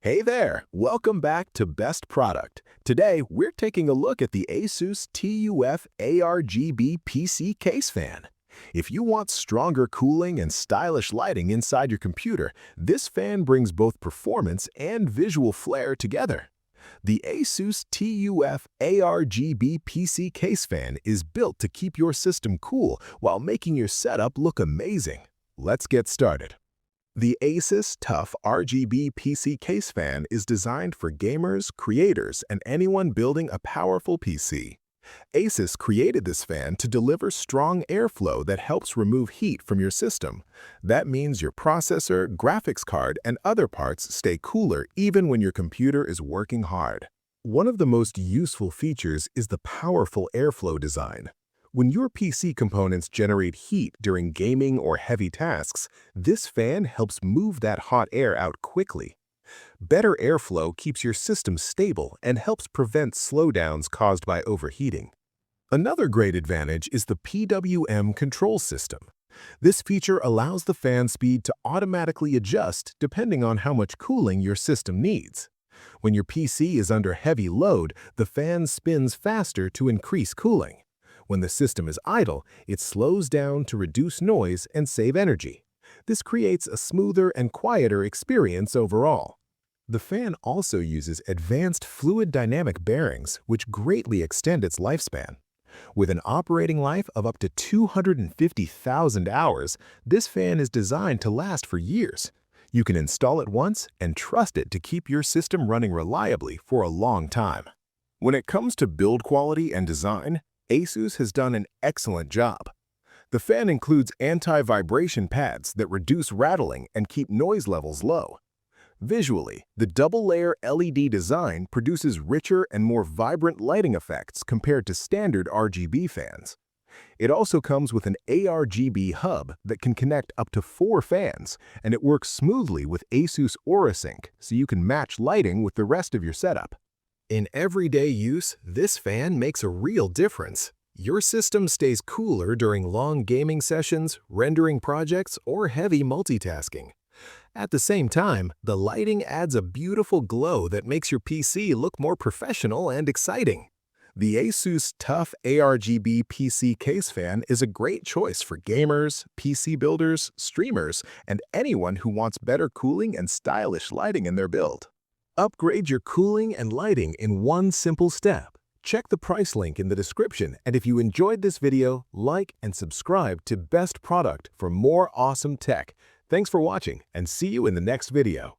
Hey there, welcome back to Best Product. Today, we're taking a look at the ASUS TUF ARGB PC Case Fan. If you want stronger cooling and stylish lighting inside your computer, this fan brings both performance and visual flair together. The ASUS TUF ARGB PC Case Fan is built to keep your system cool while making your setup look amazing. Let's get started. The ASUS TUF RGB PC Case Fan is designed for gamers, creators, and anyone building a powerful PC. ASUS created this fan to deliver strong airflow that helps remove heat from your system. That means your processor, graphics card, and other parts stay cooler even when your computer is working hard. One of the most useful features is the powerful airflow design. When your PC components generate heat during gaming or heavy tasks, this fan helps move that hot air out quickly. Better airflow keeps your system stable and helps prevent slowdowns caused by overheating. Another great advantage is the PWM control system. This feature allows the fan speed to automatically adjust depending on how much cooling your system needs. When your PC is under heavy load, the fan spins faster to increase cooling. When the system is idle, it slows down to reduce noise and save energy. This creates a smoother and quieter experience overall. The fan also uses advanced fluid dynamic bearings, which greatly extend its lifespan. With an operating life of up to 250,000 hours, this fan is designed to last for years. You can install it once and trust it to keep your system running reliably for a long time. When it comes to build quality and design, ASUS has done an excellent job. The fan includes anti-vibration pads that reduce rattling and keep noise levels low. Visually, the double-layer LED design produces richer and more vibrant lighting effects compared to standard RGB fans. It also comes with an ARGB hub that can connect up to 4 fans, and it works smoothly with ASUS AuraSync, so you can match lighting with the rest of your setup. In everyday use, this fan makes a real difference. Your system stays cooler during long gaming sessions, rendering projects, or heavy multitasking. At the same time, the lighting adds a beautiful glow that makes your PC look more professional and exciting. The ASUS TUF ARGB PC Case Fan is a great choice for gamers, PC builders, streamers, and anyone who wants better cooling and stylish lighting in their build. Upgrade your cooling and lighting in one simple step. Check the price link in the description, and if you enjoyed this video, like and subscribe to Best Product for more awesome tech. Thanks for watching, and see you in the next video.